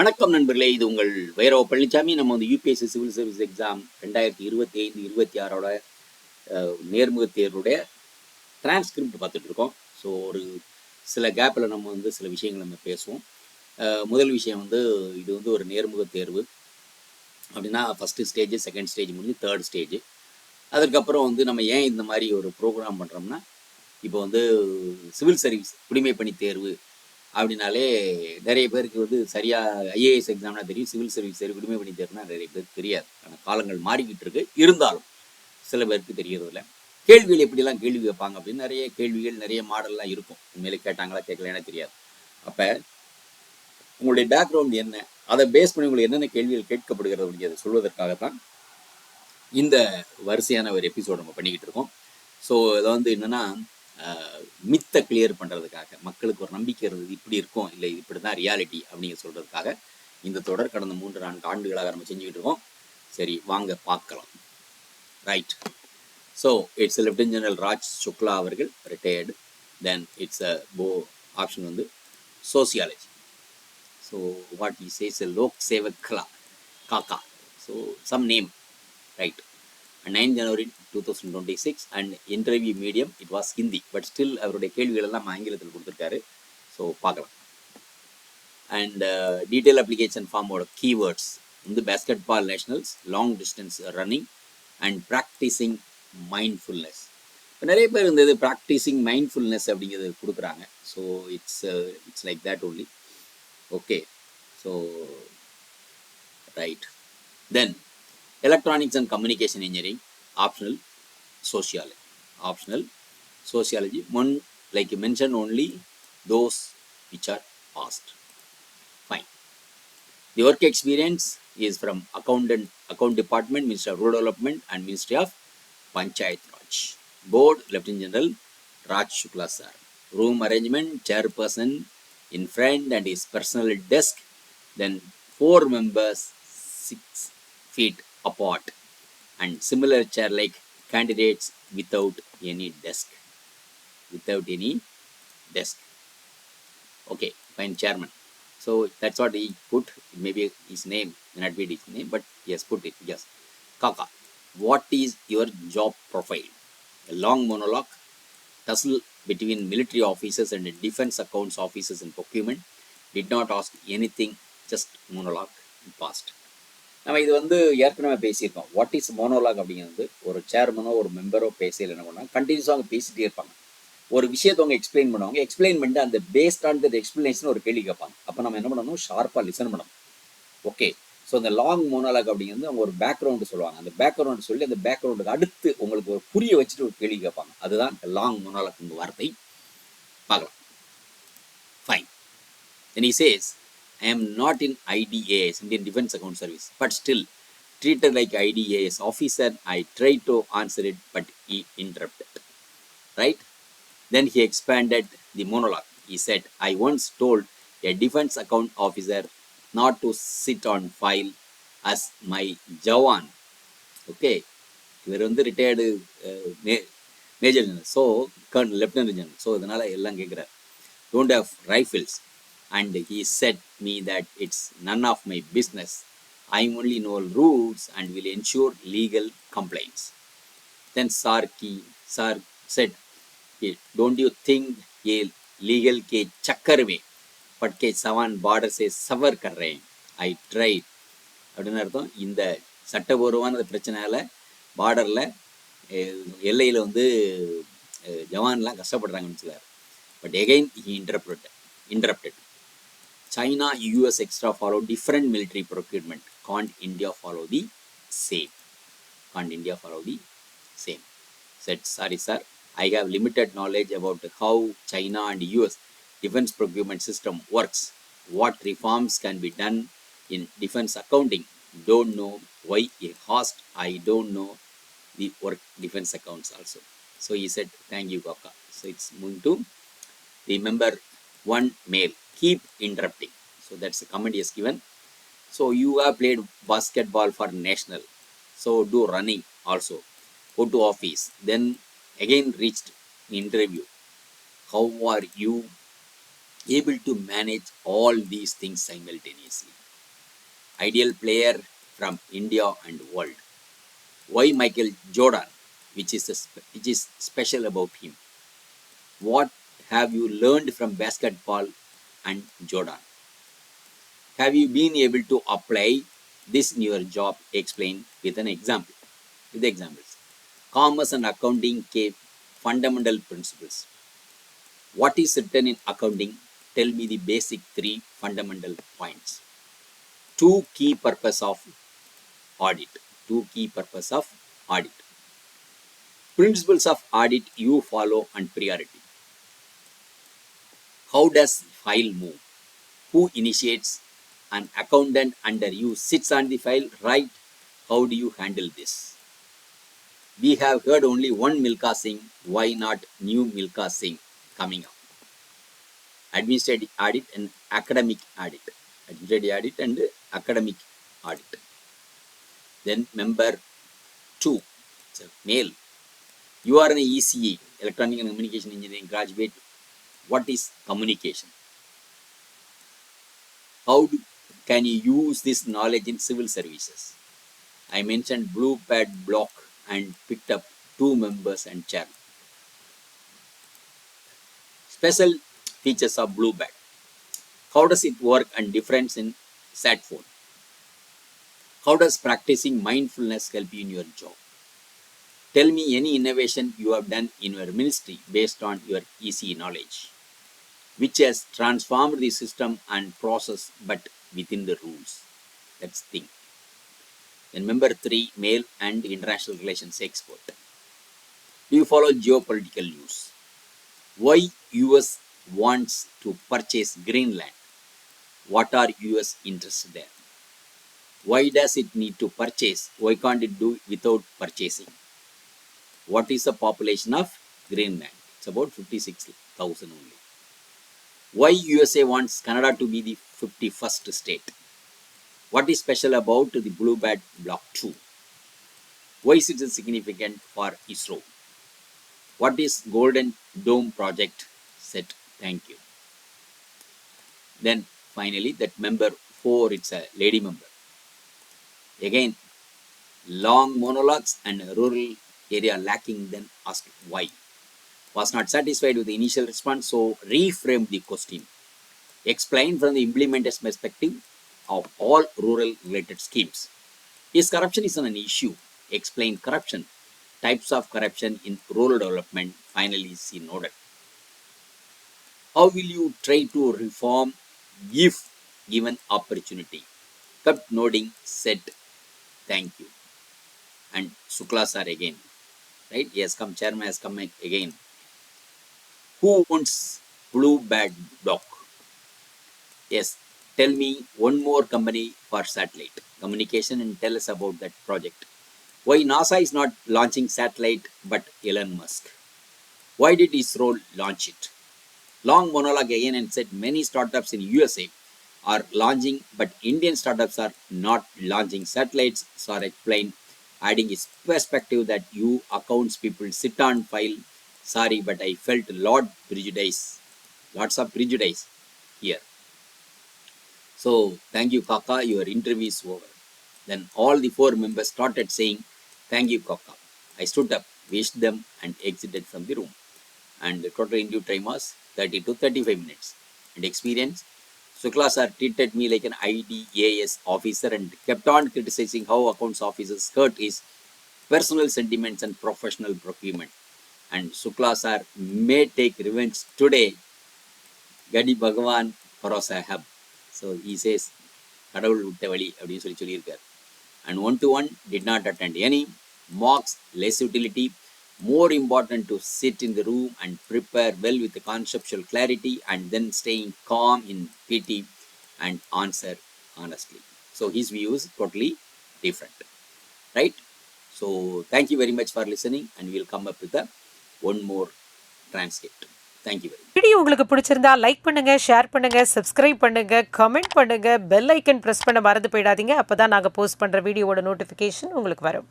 வணக்கம் நண்பர்களே, இது உங்கள் வைரவ பழனிசாமி. நம்ம வந்து யூபிஎஸ்சி சிவில் சர்வீஸ் எக்ஸாம் 2025-26ஓட நேர்முக தேர்வுடைய டிரான்ஸ்கிரிப்ட் பார்த்துட்டு இருக்கோம். ஸோ ஒரு சில கேப்பில் நம்ம வந்து சில விஷயங்கள் நம்ம பேசுவோம். முதல் விஷயம் வந்து இது வந்து ஒரு நேர்முக தேர்வு அப்படின்னா ஃபஸ்ட்டு ஸ்டேஜ், செகண்ட் ஸ்டேஜ் முடிஞ்சு தேர்ட் ஸ்டேஜ். அதுக்கப்புறம் வந்து நம்ம ஏன் இந்த மாதிரி ஒரு ப்ரோக்ராம் பண்ணுறோம்னா, இப்போ வந்து சிவில் சர்வீஸ் குடிமை பணி தேர்வு அப்படின்னாலே நிறைய பேருக்கு வந்து சரியாக ஐஏஎஸ் எக்ஸாம்னா தெரியும், சிவில் சர்வீஸ் தேர்வு குடிமை பணி தேர்வுனா நிறைய பேருக்கு தெரியாது. ஆனால் காலங்கள் மாறிக்கிட்டு இருக்கு, இருந்தாலும் சில பேருக்கு தெரியறதில்ல. கேள்விகள் எப்படிலாம் கேள்வி வைப்பாங்க அப்படின்னு நிறைய கேள்விகள், நிறைய மாடல்லாம் இருக்கும். உண்மையிலே கேட்டாங்களா கேட்கலன்னா தெரியாது. அப்போ உங்களுடைய பேக்ரவுண்ட் என்ன, அதை பேஸ் பண்ணி உங்களுக்கு என்னென்ன கேள்விகள் கேட்கப்படுகிறது அப்படிங்கிறத சொல்வதற்காகத்தான் இந்த வரிசையான ஒரு எபிசோட் நம்ம பண்ணிக்கிட்டு இருக்கோம். ஸோ இதை வந்து என்னென்னா மித்தை கிளியர் பண்ணுறதுக்காக, மக்களுக்கு ஒரு நம்பிக்கை இருந்தது இப்படி இருக்கும், இல்லை இப்படி தான் ரியாலிட்டி அப்படிங்கிற சொல்கிறதுக்காக இந்த தொடர் கடந்த 3-4 ஆண்டுகளாக நம்ம செஞ்சுக்கிட்டு இருக்கோம். சரி, வாங்க பார்க்கலாம். Right. So it's lieutenant general Raj Shukla அவர்கள், ரிட்டையர்டு. தென் இட்ஸ் ஆப்ஷன் வந்து சோசியாலஜி. ஸோ வாட் இஸ் சேஸ் லோக் சேவக்லா காக்கா. So some name, right. 9 January 2026 and interview medium it was Hindi, but still அவருடைய கேள்விகள் எல்லாம் ஆங்கிலத்தில் கொடுத்துருக்காரு. ஸோ பார்க்கலாம். அண்ட் டீட்டெயில் அப்ளிகேஷன் ஃபார்மோட கீவேர்ட்ஸ் வந்து basketball nationals, long distance running and practising mindfulness. இப்போ நிறைய பேர் இந்த இது ப்ராக்டிஸிங் மைண்ட்ஃபுல்னஸ் அப்படிங்கிறது கொடுக்குறாங்க. So it's like that only. Okay, so right. Then electronics and communication engineering, optional sociology. One, like you mentioned, only those which are past. Fine. The work experience is from account department, Ministry of Rural Development and Ministry of Panchayat Raj. Board, Lieutenant General Raj Shukla sir. Room arrangement, chairperson in front and his personal desk. Then 4 members 6 feet apart and similar chair like candidates without any desk. Okay, fine. Chairman. So that's what he put. Maybe his name may not be his name, but yes, put it. Yes. Kaka, what is your job profile? A long monologue, tussle between military officers and defense accounts officers in procurement. Did not ask anything, just monologue in past. நம்ம இது வந்து ஏற்கனவே பேசியிருக்கோம். What is monologue அப்படிங்கிறது, ஒரு சேர்மனோ ஒரு மெம்பரோ பேசல என்ன பண்ணாங்க, கண்டினியூஸாக அவங்க பேசிகிட்டே இருப்பாங்க. ஒரு விஷயத்தை அவங்க எக்ஸ்பிளைன் பண்ணுவாங்க. எக்ஸ்பிளைன் பண்ணிட்டு அந்த பேஸ்ட் ஆன் தட் எக்ஸ்பிளனேஷன் ஒரு கேள்வி கேட்பாங்க. அப்போ நம்ம என்ன பண்ணணும், ஷார்ப்பாக லிசன் பண்ணணும். ஓகே, ஸோ இந்த லாங் மோனோலாக் அப்படிங்கிறது அவங்க ஒரு பேக்ரவுண்டு சொல்லுவாங்க. அந்த பேக்ரவுண்டு சொல்லி அந்த பேக்ரவுண்டுக்கு அடுத்து உங்களுக்கு ஒரு புரிய வச்சுட்டு ஒரு கேள்வி கேட்பாங்க. அதுதான் லாங் மோனோலாக் வார்த்தை. பார்க்கலாம். Fine. Then he says, I am not in IDAS, Indian Defense Account Service, but still treated like IDAS officer. I tried to answer it, but he interrupted. Right? Then he expanded the monologue. He said, I once told a defense account officer not to sit on file as my Jawan. Okay. இவர் வந்து retired major general, so lieutenant general. So இதனால் எல்லாம் கேட்குறாரு. Don't have rifles. And he said me that it's none of my business. I only know rules and will ensure legal complaints. Then sir said, don't you think a legal ke chakkar mein but ke savan border se suffer kar rahe hain. I tried. அப்படின்னு அர்த்தம், இந்த சட்டபூர்வமான பிரச்சனையால் பார்டரில் எல்லையில் வந்து ஜவான்லாம் கஷ்டப்படுறாங்கன்னு சொல்லுவார். But again he interrupted. China, US, etc. follow different military procurement. Can't India follow the same? Said, sorry sir, I have limited knowledge about how China and US defense procurement system works. What reforms can be done in defense accounting? Don't know why he asked. I don't know the work defense accounts also. So he said, thank you Kaka. So it's moving to the member 1 male. Keep interrupting. So that's the comment he has given. So you have played basketball for national. So do running also. Go to office. Then again reached interview. How are you able to manage all these things simultaneously? ideal player from India and world. Why Michael Jordan? Which is special about him? What have you learned from basketball and Jordan? Have you been able to apply this in your job? Explain with an example. With examples. Commerce and accounting gave fundamental principles. What is written in accounting? Tell me the basic 3 fundamental points. 2 key purpose of audit. 2 key purpose of audit. Principles of audit you follow and priority. How does file move? Who initiates? An accountant under you sits on the file, right? How do you handle this? We have heard only one Milka Singh. Why not new Milka Singh coming up? Administrative audit and academic audit. Administrative audit and academic audit. Then member 2, it's a male. You are an ECE, Electronic and Communication Engineering graduate. What is communication? How can you use this knowledge in civil services? I mentioned blue pad block and picked up 2 members and chairman. Special features of blue pad. How does it work and difference in sat phone? How does practicing mindfulness help you in your job? Tell me any innovation you have done in your ministry based on your ECE knowledge, which has transformed the system and process but within the rules. That's the thing. Then number 3, male and international relations expert. Do you follow geopolitical news? Why US wants to purchase Greenland? What are US interests there? Why does it need to purchase? Why can't it do without purchasing? What is the population of Greenland? It's about 56,000 only. Why USA wants Canada to be the 51st state? What is special about the Blue Bad Block 2? Why is it significant for ISRO? What is Golden Dome project? Set. Thank you. Then finally that member 4, it's a lady member. Again, long monologues and rural area lacking, then asked why. Was not satisfied with the initial response, so reframe the question. Explain from the implementer's perspective of all rural related schemes. Is corruption is an issue? Explain corruption. Types of corruption in rural development. Finally, see noted. How will you try to reform if given opportunity? Kept nodding, said thank you. And Shukla sir again. Right? Yes, come, chairman has come again. Who owns Blue Bad Block? Yes, tell me one more company for satellite communication and tell us about that project. Why NASA is not launching satellite but Elon Musk? Why did ISRO launch it? Long monologue again and said many startups in USA are launching but Indian startups are not launching satellites. So I explained, adding his perspective that you accounts people sit on file. Sorry, but I felt lots of prejudice here. So thank you, Kaka, your interview is over. Then all the 4 members started saying, thank you, Kaka. I stood up, wished them and exited from the room. And the total interview time was 30 to 35 minutes. And experience, Shukla sir treated me like an IDAS officer and kept on criticizing how accounts officers hurt his personal sentiments and professional procurement. And Shukla sir may take revenge today. Gadi Bhagavan Parosa Hab. So he says, Kadavul Uttavali, and 1-to-1 did not attend any. Mocks, less utility. More important to sit in the room and prepare well with the conceptual clarity and then staying calm in PT and answer honestly. So his view is totally different. Right? So thank you very much for listening and we'll come up with one more transcript. Thank you very much. Video உங்களுக்கு பிடிச்சிருந்தா like பண்ணுங்க, share பண்ணுங்க, subscribe பண்ணுங்க, comment பண்ணுங்க, bell icon press பண்ண மறந்து போயிடாதீங்க. அப்பதான் நாங்க போஸ்ட் பண்ற வீடியோவோட நோட்டிஃபிகேஷன் உங்களுக்கு வரும்.